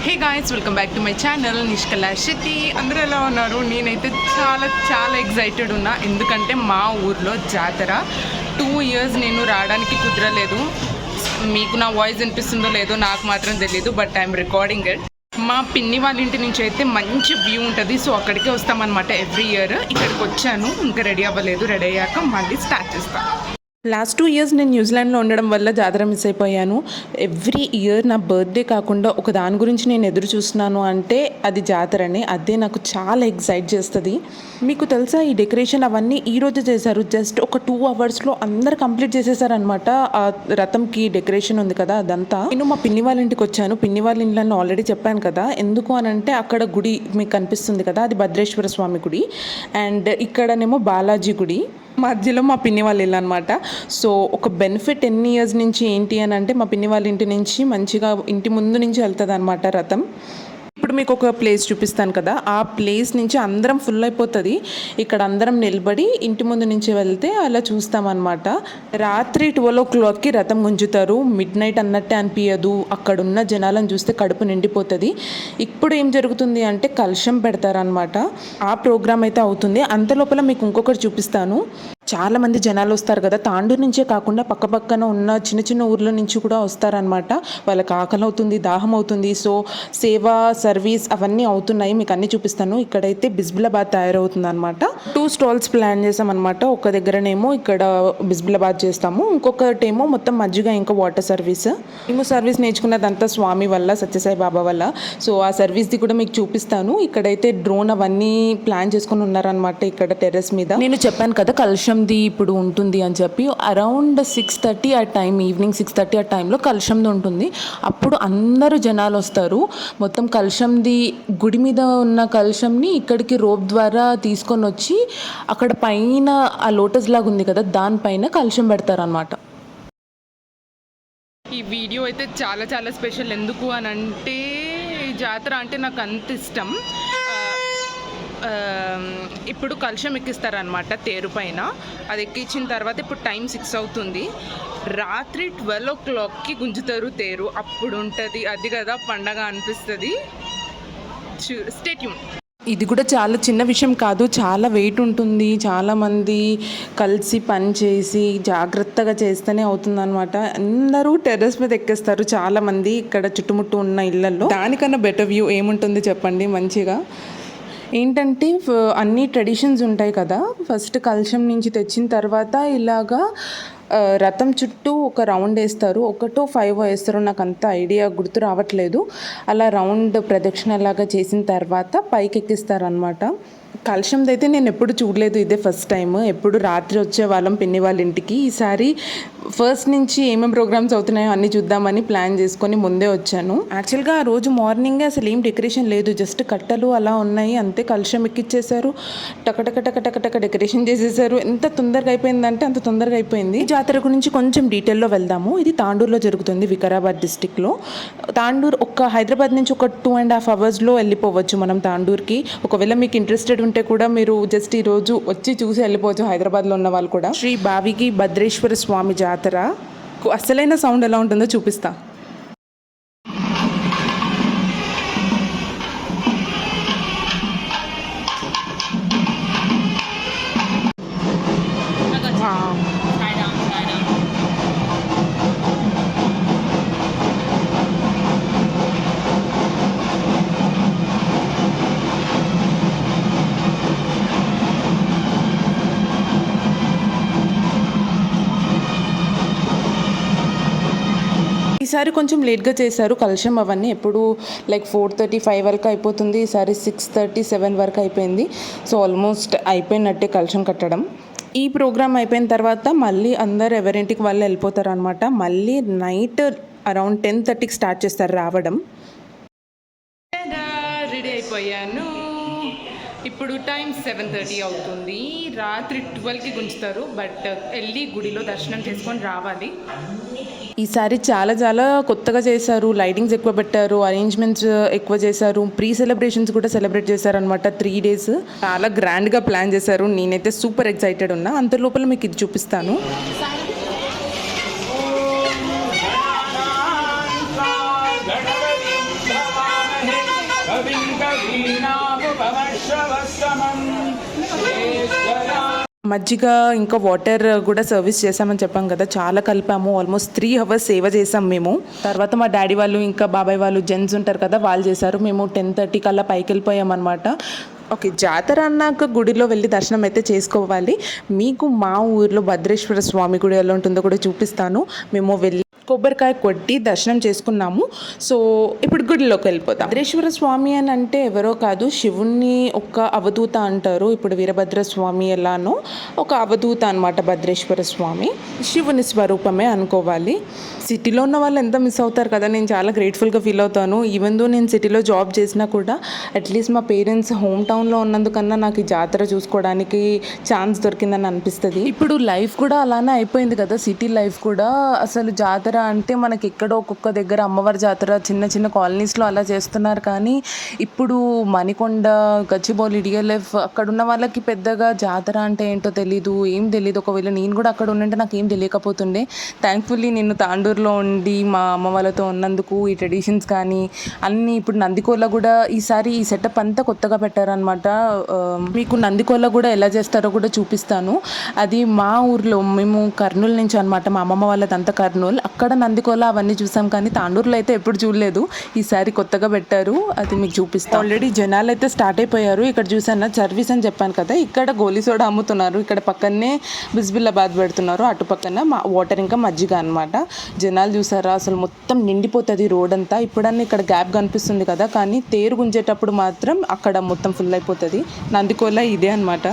Hey guys, welcome back to my channel Nishkala Shetty. అందరూ ఎలా ఉన్నారు? నేనైతే చాలా ఎగ్జైటెడ్ ఉన్నా. ఎందుకంటే మా ఊర్లో జాతర 2 years నేను రావడానికి కుదరలేదు. మీకు నా వాయిస్ వినిపిస్తుందో లేదో నాకు మాత్రం తెలియదు, బట్ ఐఎమ్ రికార్డింగ్ ఇట్. మా పిన్ని వాళ్ళ ఇంటి నుంచి అయితే మంచి వ్యూ ఉంటుంది, సో అక్కడికే వస్తామన్నమాట ఎవ్రీ ఇయర్. ఇక్కడికి వచ్చాను, ఇంకా రెడీ అవ్వలేదు. రెడీ అయ్యాక మళ్ళీ స్టార్ట్ చేస్తాను. లాస్ట్ 2 years నేను న్యూజిలాండ్లో ఉండడం వల్ల జాతర మిస్ అయిపోయాను. ఎవ్రీ ఇయర్ నా బర్త్డే కాకుండా ఒక దాని గురించి నేను ఎదురు చూస్తున్నాను అంటే అది జాతరనే. అదే నాకు చాలా ఎగ్జైట్ చేస్తుంది. మీకు తెలుసా, ఈ డెకరేషన్ అవన్నీ ఈరోజు చేశారు. జస్ట్ ఒక 2 hours అందరు కంప్లీట్ చేసేసారనమాట. ఆ రథంకి డెకరేషన్ ఉంది కదా, అదంతా. నేను మా పిన్ని వాళ్ళ ఇంటికి వచ్చాను. పిన్ని వాళ్ళ ఇంట్లో ఆల్రెడీ చెప్పాను కదా. ఎందుకు అని అంటే అక్కడ గుడి మీకు కనిపిస్తుంది కదా, అది భద్రేశ్వర స్వామి గుడి. అండ్ ఇక్కడనేమో బాలాజీ గుడి. మధ్యలో మా పిన్ని వాళ్ళ ఇల్లు అనమాట. సో ఒక బెనిఫిట్ 10 years నుంచి ఏంటి అని అంటే, మా పిన్ని వాళ్ళ ఇంటి నుంచి మంచిగా ఇంటి ముందు నుంచి వెళ్తుంది అనమాట రథం. ఇప్పుడు మీకు ఒక ప్లేస్ చూపిస్తాను కదా, ఆ ప్లేస్ నుంచి అందరం ఫుల్ అయిపోతుంది. ఇక్కడ అందరం నిలబడి ఇంటి ముందు నుంచి వెళ్తే అలా చూస్తామన్నమాట. రాత్రి 12 o'clockకి రథం గుంజుతారు. మిడ్నైట్ అన్నట్టే అనిపించదు. అక్కడున్న జనాలను చూస్తే కడుపు నిండిపోతుంది. ఇప్పుడు ఏం జరుగుతుంది అంటే కలశం పెడతారనమాట. ఆ ప్రోగ్రామ్ అయితే అవుతుంది. అంతలోపల మీకు ఇంకొకటి చూపిస్తాను. చాలామంది జనాలు వస్తారు కదా, తాండూరు నుంచే కాకుండా పక్కపక్కన ఉన్న చిన్న చిన్న ఊర్ల నుంచి కూడా వస్తారనమాట. వాళ్ళకి ఆకలి అవుతుంది, దాహం అవుతుంది. సో సేవా సర్వీస్ అవన్నీ అవుతున్నాయి. మీకు అన్నీ చూపిస్తాను. ఇక్కడైతే బిస్బిలాబాద్ తయారవుతుంది అనమాట. 2 stalls ప్లాన్ చేసామన్నమాట. ఒక దగ్గరనేమో ఇక్కడ బిస్బిలాబాద్ చేస్తాము, ఇంకొకటేమో మొత్తం మజ్జిగ ఇంకా వాటర్ సర్వీస్. మేము సర్వీస్ నేర్చుకున్నదంతా స్వామి వల్ల, సత్యసాయి బాబా వల్ల. సో ఆ సర్వీస్ది కూడా మీకు చూపిస్తాను. ఇక్కడైతే డ్రోన్ అవన్నీ ప్లాన్ చేసుకుని ఉన్నారనమాట ఇక్కడ టెర్రస్ మీద. నేను చెప్పాను కదా కలశంది ఇప్పుడు ఉంటుంది అని చెప్పి. అరౌండ్ 6:30 ఆ టైం, ఈవినింగ్ 6:30 ఆ టైంలో కలశంది ఉంటుంది. అప్పుడు అందరూ జనాలు వస్తారు. మొత్తం కలశంది గుడి మీద ఉన్న కలశంని ఇక్కడికి రోప్ ద్వారా తీసుకొని వచ్చి అక్కడ పైన ఆ లోటస్ లాగా ఉంది కదా, దానిపైన కలశం పెడతారనమాట. ఈ వీడియో అయితే చాలా స్పెషల్. ఎందుకు అని అంటే జాతర అంటే నాకు అంత ఇష్టం. ఇప్పుడు కలశం ఎక్కిస్తారనమాట తేరు పైన. అది ఎక్కించిన తర్వాత ఇప్పుడు టైం 6 అవుతుంది. రాత్రి 12 o'clockకి గుంజుతారు తేరు. అప్పుడు ఉంటుంది అది కదా పండగ అనిపిస్తుంది. Stay tune. ఇది కూడా చాలా చిన్న విషయం కాదు, చాలా వెయిట్ ఉంటుంది. చాలామంది కలిసి పని చేసి జాగ్రత్తగా చేస్తేనే అవుతుంది అనమాట. అందరూ టెర్రస్ మీద ఎక్కేస్తారు చాలామంది ఇక్కడ చుట్టుముట్టు ఉన్న ఇళ్లలో. దానికన్నా బెటర్ వ్యూ ఏముంటుంది చెప్పండి? మంచిగా ఏంటంటే అన్ని ట్రెడిషన్స్ ఉంటాయి కదా. ఫస్ట్ కలశం నుంచి తెచ్చిన తర్వాత ఇలాగా రథం చుట్టూ ఒక రౌండ్ వేస్తారు. 1 or 5 వేస్తారు, నాకు అంత ఐడియా గుర్తు రావట్లేదు. అలా రౌండ్ ప్రదక్షిణలాగా చేసిన తర్వాత పైకి ఎక్కిస్తారనమాట. కలశంది అయితే నేను ఎప్పుడు చూడలేదు, ఇదే ఫస్ట్ టైం. ఎప్పుడు రాత్రి వచ్చే వాళ్ళం పిన్ని వాళ్ళ ఇంటికి. ఈసారి ఫస్ట్ నుంచి ఏమేమి ప్రోగ్రామ్స్ అవుతున్నాయో అన్నీ చూద్దామని ప్లాన్ చేసుకొని ముందే వచ్చాను. యాక్చువల్గా ఆ రోజు మార్నింగే అసలు ఏం డెకరేషన్ లేదు, జస్ట్ కట్టలు అలా ఉన్నాయి అంతే. కలశం ఎక్కిచ్చేసారు, టక డెకరేషన్ చేసేసారు. ఎంత తొందరగా అయిపోయిందంటే అంత తొందరగా అయిపోయింది. ఈ జాతర గురించి కొంచెం డీటెయిల్లో వెళ్దాము. ఇది తాండూరులో జరుగుతుంది, వికారాబాద్ డిస్టిక్లో. తాండూరు హైదరాబాద్ నుంచి ఒక 2.5 hours వెళ్ళిపోవచ్చు మనం తాండూరుకి. ఒకవేళ మీకు ఇంట్రెస్టెడ్ ఉంటే కూడా మీరు జస్ట్ ఈరోజు వచ్చి చూసి వెళ్ళిపోవచ్చు, హైదరాబాద్లో ఉన్న వాళ్ళు కూడా. శ్రీ బావిగి భద్రేశ్వర స్వామి జాతర. అసలైన సౌండ్ ఎలా ఉంటుందో చూపిస్తా. ఈసారి కొంచెం లేట్గా చేశారు కలశం అవన్నీ. ఎప్పుడు లైక్ 4:35 వరకు అయిపోతుంది, ఈసారి 6:37 వరకు అయిపోయింది. సో ఆల్మోస్ట్ అయిపోయినట్టే కలశం కట్టడం. ఈ ప్రోగ్రామ్ అయిపోయిన తర్వాత మళ్ళీ అందరు ఎవరింటికి వాళ్ళు వెళ్ళిపోతారు అనమాట. మళ్ళీ నైట్ అరౌండ్ 10:30కి స్టార్ట్ చేస్తారు రావడం. రెడీ అయిపోయాను. ఇప్పుడు టైం 7:30 అవుతుంది. రాత్రి 12కి గుంజుతారు, బట్ వెళ్ళి గుడిలో దర్శనం చేసుకొని రావాలి. ఈసారి చాలా కొత్తగా చేశారు. లైటింగ్స్ ఎక్కువ పెట్టారు, అరేంజ్మెంట్స్ ఎక్కువ చేశారు, ప్రీ సెలబ్రేషన్స్ కూడా సెలబ్రేట్ చేశారనమాట. 3 days చాలా గ్రాండ్గా ప్లాన్ చేశారు. నేనైతే సూపర్ ఎక్సైటెడ్ ఉన్నా. అంత లోపల మీకు ఇది చూపిస్తాను. మజ్జిగ ఇంకా వాటర్ కూడా సర్వీస్ చేసామని చెప్పాం కదా, చాలా కలిపాము. ఆల్మోస్ట్ 3 hours సేవ చేసాం మేము. తర్వాత మా డాడీ వాళ్ళు ఇంకా బాబాయ్ వాళ్ళు జెంట్స్ ఉంటారు కదా, వాళ్ళు చేశారు. మేము 10:30 కల్లా పైకి వెళ్ళిపోయాం అనమాట. ఓకే, జాతర అన్నాక గుడిలో వెళ్ళి దర్శనం అయితే చేసుకోవాలి. మీకు మా ఊర్లో భద్రేశ్వర స్వామి గుడి ఎలా ఉంటుందో కూడా చూపిస్తాను. మేము వెళ్ళి కొబ్బరికాయ కొట్టి దర్శనం చేసుకున్నాము. సో ఇప్పుడు గుడిలోకి వెళ్ళిపోతాం. భద్రేశ్వర స్వామి అని అంటే ఎవరో కాదు, శివుణ్ణి ఒక అవధూత అంటారు. ఇప్పుడు వీరభద్ర స్వామి ఎలానో ఒక అవధూత అనమాట భద్రేశ్వర స్వామి. శివుని స్వరూపమే అనుకోవాలి. సిటీలో ఉన్న వాళ్ళు ఎంత మిస్ అవుతారు కదా, నేను చాలా గ్రేట్ఫుల్గా ఫీల్ అవుతాను. ఈవెన్ దో నేను సిటీలో జాబ్ చేసినా కూడా అట్లీస్ట్ మా పేరెంట్స్ హోమ్ టౌన్లో ఉన్నందుకన్నా నాకు ఈ జాతర చూసుకోవడానికి ఛాన్స్ దొరికిందని అనిపిస్తుంది. ఇప్పుడు లైఫ్ కూడా అలానే అయిపోయింది కదా, సిటీ లైఫ్ కూడా. అసలు జాతర అంటే మనకి ఎక్కడో ఒక్కొక్క దగ్గర అమ్మవారి జాతర చిన్న చిన్న కాలనీస్లో అలా చేస్తున్నారు. కానీ ఇప్పుడు మణికొండ, గచ్చిబౌలి, డిఎల్ఎఫ్ అక్కడ ఉన్న వాళ్ళకి పెద్దగా జాతర అంటే ఏంటో తెలీదు, ఏం తెలీదు. ఒకవేళ నేను కూడా అక్కడ ఉంటే నాకు ఏం తెలియకపోతుండే. థ్యాంక్ఫుల్లీ నేను తాండూరులో ఉండి మా అమ్మ వాళ్ళతో ఉన్నందుకు ఈ ట్రెడిషన్స్ కానీ అన్నీ. ఇప్పుడు నందికోల కూడా ఈసారి ఈ సెటప్ అంతా కొత్తగా పెట్టారనమాట. మీకు నందికోల కూడా ఎలా చేస్తారో కూడా చూపిస్తాను. అది మా ఊర్లో, మేము కర్నూలు నుంచి అనమాట, మా అమ్మమ్మ వాళ్ళదంతా కర్నూలు. అక్కడ నందికోల అవన్నీ చూసాం కానీ తాండూరులో అయితే ఎప్పుడు చూడలేదు. ఈసారి కొత్తగా పెట్టారు, అది మీకు చూపిస్తాను. ఆల్రెడీ జనాలు అయితే స్టార్ట్ అయిపోయారు. ఇక్కడ చూసాను సర్వీస్ అని చెప్పాను కదా, ఇక్కడ గోలీ సోడా అమ్ముతున్నారు. ఇక్కడ పక్కనే బిస్బిల్లాబాద్ పెడుతున్నారు, అటు పక్కన వాటర్ ఇంకా మజ్జిగ అనమాట. జనాలు చూసారా, అసలు మొత్తం నిండిపోతుంది రోడ్ అంతా. ఇప్పుడన్నా ఇక్కడ గ్యాప్ కనిపిస్తుంది కదా, కానీ తేరు గుంజేటప్పుడు మాత్రం అక్కడ మొత్తం ఫుల్ అయిపోతుంది. నందికోల ఇదే అనమాట.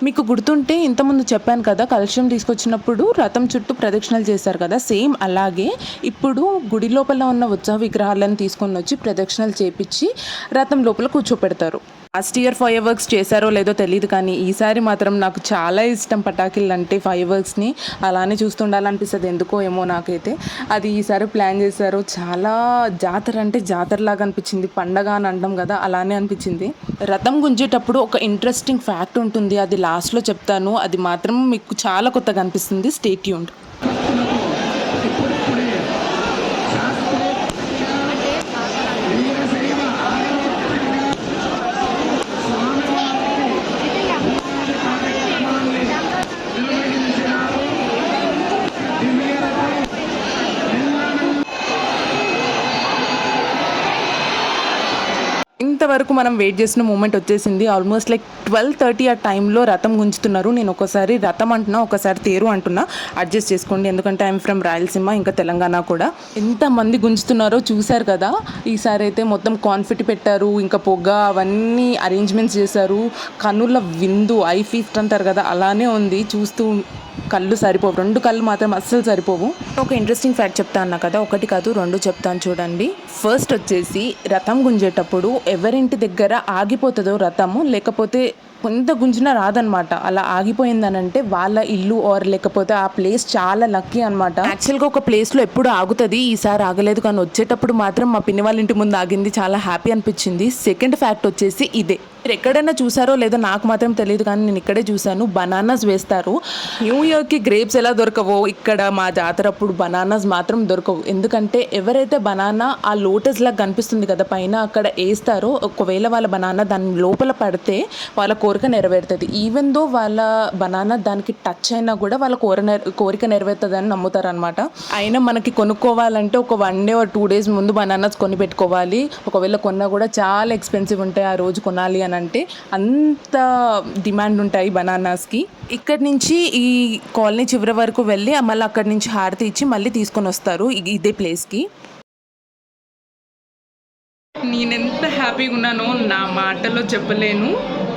మీకు గుర్తుంటే ఇంతకుముందు చెప్పాను కదా, కలశం తీసుకొచ్చినప్పుడు రథం చుట్టూ ప్రదక్షిణలు చేశారు కదా, సేమ్ అలాగే ఇప్పుడు గుడి లోపల ఉన్న ఉత్సవ విగ్రహాలను తీసుకొని వచ్చి ప్రదక్షిణలు చేపించి రథం లోపల కూర్చోపెడతారు. లాస్ట్ ఇయర్ ఫైర్ వర్క్స్ చేశారో లేదో తెలియదు, కానీ ఈసారి మాత్రం నాకు చాలా ఇష్టం పటాకిళ్ళు అంటే. ఫైర్ వర్క్స్ని అలానే చూస్తుండాలనిపిస్తుంది ఎందుకో ఏమో నాకైతే. అది ఈసారి ప్లాన్ చేశారు. చాలా జాతర అంటే జాతరలాగా అనిపించింది, పండగ అని అంటాం కదా అలానే అనిపించింది. రథం గుంజేటప్పుడు ఒక ఇంట్రెస్టింగ్ ఫ్యాక్ట్ ఉంటుంది, అది లాస్ట్లో చెప్తాను. అది మాత్రం మీకు చాలా కొత్తగా అనిపిస్తుంది. Stay tuned. ఇంతవరకు మనం వెయిట్ చేసిన మూమెంట్ వచ్చేసింది. ఆల్మోస్ట్ లైక్ 12:30 ఆ టైంలో రథం గుంజుతున్నారు. నేను ఒకసారి రథం అంటున్నా, ఒకసారి తేరు అంటున్నా, అడ్జస్ట్ చేసుకోండి. ఎందుకంటే ఐఎమ్ ఫ్రమ్ రాయలసీమ, ఇంకా తెలంగాణ కూడా. ఎంతమంది గుంజుతున్నారో చూశారు కదా. ఈసారి అయితే మొత్తం కాన్ఫిట్ పెట్టారు, ఇంకా పొగ అవన్నీ అరేంజ్మెంట్స్ చేశారు. కన్నుల విందు, ఐ ఫీస్ట్ అంటారు కదా, అలానే ఉంది. చూస్తూ కళ్ళు సరిపోవు, 2 కళ్ళు మాత్రం అస్సలు సరిపోవు. ఒక ఇంట్రెస్టింగ్ ఫ్యాక్ట్ చెప్తా అన్నా కదా, ఒకటి కాదు 2 చెప్తాను చూడండి. ఫస్ట్ వచ్చేసి రథం గుంజేటప్పుడు ఎవరింటి దగ్గర ఆగిపోతుందో రథము, లేకపోతే కొంత గుంజినా రాదనమాట. అలా ఆగిపోయిందనంటే వాళ్ళ ఇల్లు ఆర్ లేకపోతే ఆ ప్లేస్ చాలా లక్కీ అనమాట. యాక్చువల్గా ఒక ప్లేస్లో ఎప్పుడు ఆగుతుంది, ఈసారి ఆగలేదు, కానీ వచ్చేటప్పుడు మాత్రం మా పిన్ని వాళ్ళ ఇంటి ముందు ఆగింది. చాలా హ్యాపీ అనిపించింది. సెకండ్ ఫ్యాక్ట్ వచ్చేసి ఇదే. మీరు ఎక్కడైనా చూసారో లేదో నాకు మాత్రం తెలియదు, కానీ నేను ఇక్కడే చూసాను. బనానాస్ వేస్తారు. న్యూ ఇయర్కి గ్రేప్స్ ఎలా దొరకవో, ఇక్కడ మా జాతర అప్పుడు బనానాస్ మాత్రం దొరకవు. ఎందుకంటే ఎవరైతే బనానా ఆ లోటస్ లాగా కనిపిస్తుంది కదా పైన, అక్కడ వేస్తారో, ఒకవేళ వాళ్ళ బనానా దాని లోపల పడితే వాళ్ళ కోరిక నెరవేరుతుంది. ఈవెన్ దో వాళ్ళ బనానా దానికి టచ్ అయినా కూడా వాళ్ళ కోరిక నెరవేరుతుందని నమ్ముతారు అనమాట. అయినా మనకి కొనుక్కోవాలంటే ఒక 1 day or 2 days ముందు బనానాస్ కొని పెట్టుకోవాలి. ఒకవేళ కొన్నా కూడా చాలా ఎక్స్పెన్సివ్ ఉంటాయి. ఆ రోజు కొనాలి అని అంటే అంత డిమాండ్ ఉంటాయి బనానాస్కి. ఇక్కడి నుంచి ఈ కాలనీ చివరి వరకు వెళ్ళి మళ్ళీ అక్కడి నుంచి హారతి ఇచ్చి మళ్ళీ తీసుకొని వస్తారు ఇదే ప్లేస్కి. నేనెంత హ్యాపీగా ఉన్నానో నా మాటలో చెప్పలేను.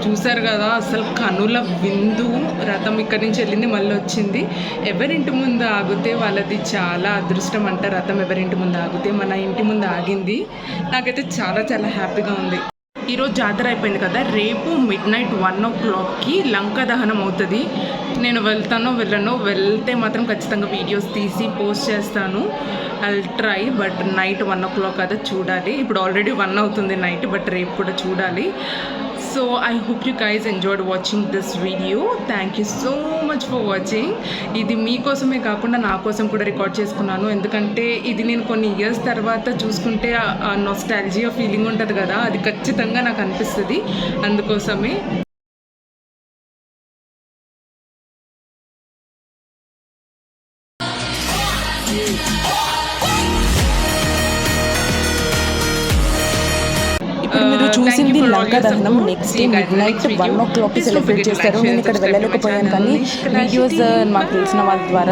చూసారు కదా, అసలు కనుల విందు. రథం ఇక్కడి నుంచి వెళ్ళింది, మళ్ళీ వచ్చింది. ఎవరింటి ముందు ఆగితే వాళ్ళది చాలా అదృష్టం అంట. రథం ఎవరింటి ముందు ఆగితే, మన ఇంటి ముందు ఆగింది. నాకైతే చాలా చాలా హ్యాపీగా ఉంది. ఈరోజు జాతర అయిపోయింది కదా, రేపు midnight 1 o'clockకి లంకా దహనం అవుతుంది. నేను వెళ్ళను, వెళ్తే మాత్రం ఖచ్చితంగా వీడియోస్ తీసి పోస్ట్ చేస్తాను. I try, but night 1 o'clock కదా చూడాలి. ఇప్పుడు ఆల్రెడీ 1 అవుతుంది నైట్, బట్ రేపు కూడా చూడాలి. So I hope you guys enjoyed watching this video. Thank you so much for watching. ఇది మీకోసమే కాకుండా నా కోసం కూడా రికార్డ్ చేసుకున్నాను, ఎందుకంటే ఇది నేను కొన్ని ఇయర్స్ తర్వాత చూసుకుంటే నొస్టాల్జియా ఫీలింగ్ ఉంటుంది కదా, అది ఖచ్చితంగా నాకు అనిపిస్తుంది. అందుకోసమే ఇప్పుడు మీరు చూసింది లంకా దహనం. Next day midnight 1 o'clock celebrate చేస్తారు. నేను ఇక్కడ వెళ్ళలేకపోయాను, కానీ వీడియోస్ మాకు తెలిసిన వాళ్ళ ద్వారా